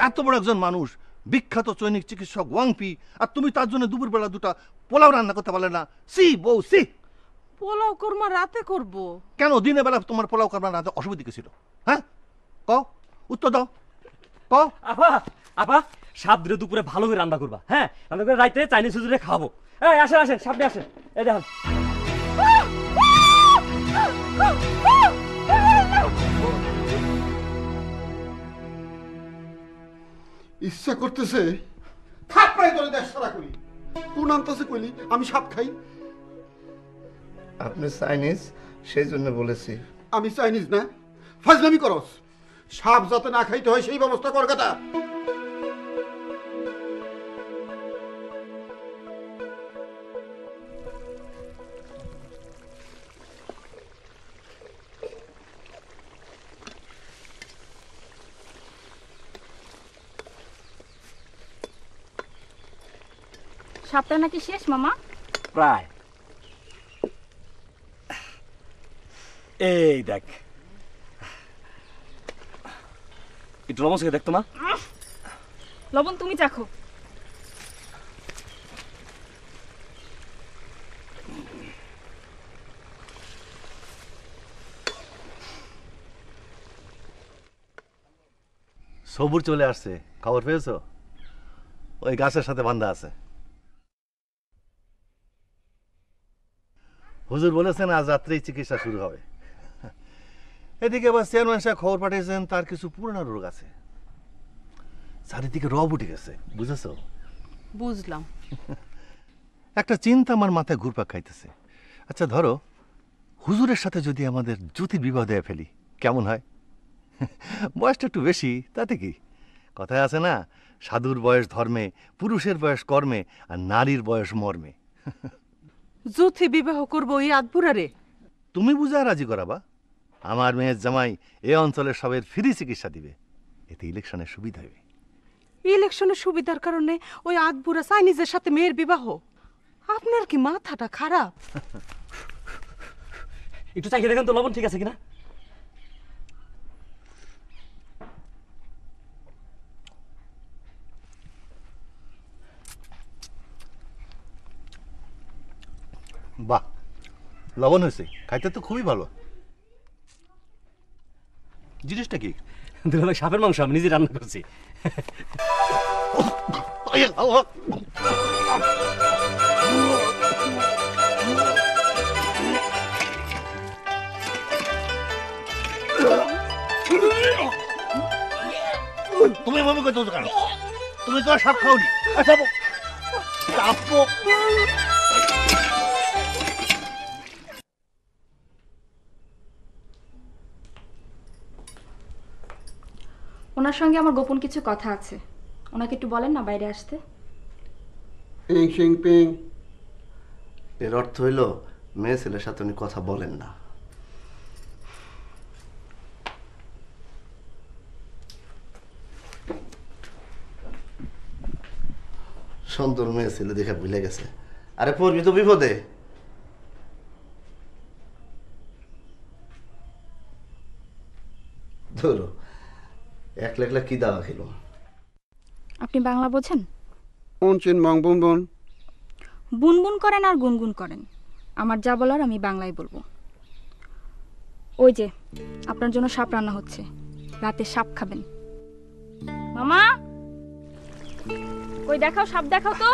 এত বড় একজন মানুষ, বিখ্যাত চৈনিক চিকিৎসক ওয়াংপি, আর তুমি তার জন্য দুপুরবেলা দুটা পোলাও রান্না করতে পারলে না? সি বউ সি। পোলাও কোরমা রাতে করব কেন দিনের বেলা তোমার পোলাও কোরমা রাতে অসুবিধা কি ছিল? হ্যাঁ কও, উত্তর দাও কও। আপা আপা সাবধানে দুপুরে ভালো করে রান্না করবা। হ্যাঁ, রান্না করে রাইতে চাইনিজ হুজুরে খাবো। এই আসেন আসেন, সামনে আসেন। এই দেখেন ইচ্ছা করতেছে থাপড়াই ধরে দেশ সারা করি। কোন আনতেছে কইলি আমি সাপ খাই? আপনি চাইনিজ সেই জন্য বলেছি। আমি চাইনিজ না, ফাজলামি করস। সাপ যাতে না খাইতে হয় সেই ব্যবস্থা কর কথা। সাপটা নাকি শেষ মামা? প্রায়। এই দেখ, একটু লবণ থেকে দেখতো মা। লবণ তুমি চাখো। সবুর চলে আসছে, খবর পেয়েছো? ওই গাছের সাথে বান্ধা আছে। হুজুর বলেছেন আজ রাত্রেই চিকিৎসা শুরু হবে। এদিকে আবার চেয়ারম্যান সাহেব খবর পাঠিয়েছেন তার কিছু পুরনো রোগ আছে। চারিদিকে রব উঠে গেছে, বুঝেছ? বুঝলাম। একটা চিন্তা আমার মাথায় ঘুরপাক খাইতেছে। আচ্ছা ধরো হুজুরের সাথে যদি আমাদের জ্যোতির বিবাহ দিয়ে ফেলি, কেমন হয়? বয়সটা একটু বেশি, তাতে কি? কথায় আছে না, সাধুর বয়স ধর্মে, পুরুষের বয়স কর্মে, আর নারীর বয়স মর্মে। জ্যোতি বিবাহ করবো এই আদপুরারে? তুমি বুঝা রাজি করাবা। আমার মেয়ের জামাই এ অঞ্চলের সবের ফ্রি চিকিৎসা দিবে, এতে ইলেকশনের সুবিধা হবে। ইলেকশনের সুবিধার কারণে ওই আদপুরা চাইনিজের সাথে মেয়ের বিবাহ? আপনার কি মাথাটা খারাপ? একটু চাইকে দেখেন তো লবণ ঠিক আছে কিনা। বাহ, লবণ হয়েছে, খাইতে তো খুবই ভালো। জিনিসটা কি? দুলাভাই সাপের মাংস আমি নিজে রান্না করছি। তুমি এভাবে করতে কেন? তুমি তো আর সাপ খাওনি। আচ্ছা ওনার সঙ্গে আমার গোপন কিছু কথা আছে, ওনাকে একটু বলেন না বাইরে আসতে। পিং শিং পিং। এর অর্থ হইল মেয়ে ছেলের সাথে উনি কথা বলেন না। সুন্দর মেয়ে ছেলে দেখে ভুলে গেছে। আরে পড়বি তো বিপদে। ধরো একলা একলা কি দাওয়া খেলো। আপনি বাংলা বোঝেন? উনচিন মং বুন বুন। বুনবুন করেন আর গুনগুন করেন, আমার যা বলার আমি বাংলায় বলবো। ওই যে আপনার জন্য সাপ রান্না হচ্ছে, রাতে সাপ খাবেন। মামা, ওই দেখাও, সাপ দেখাও তো।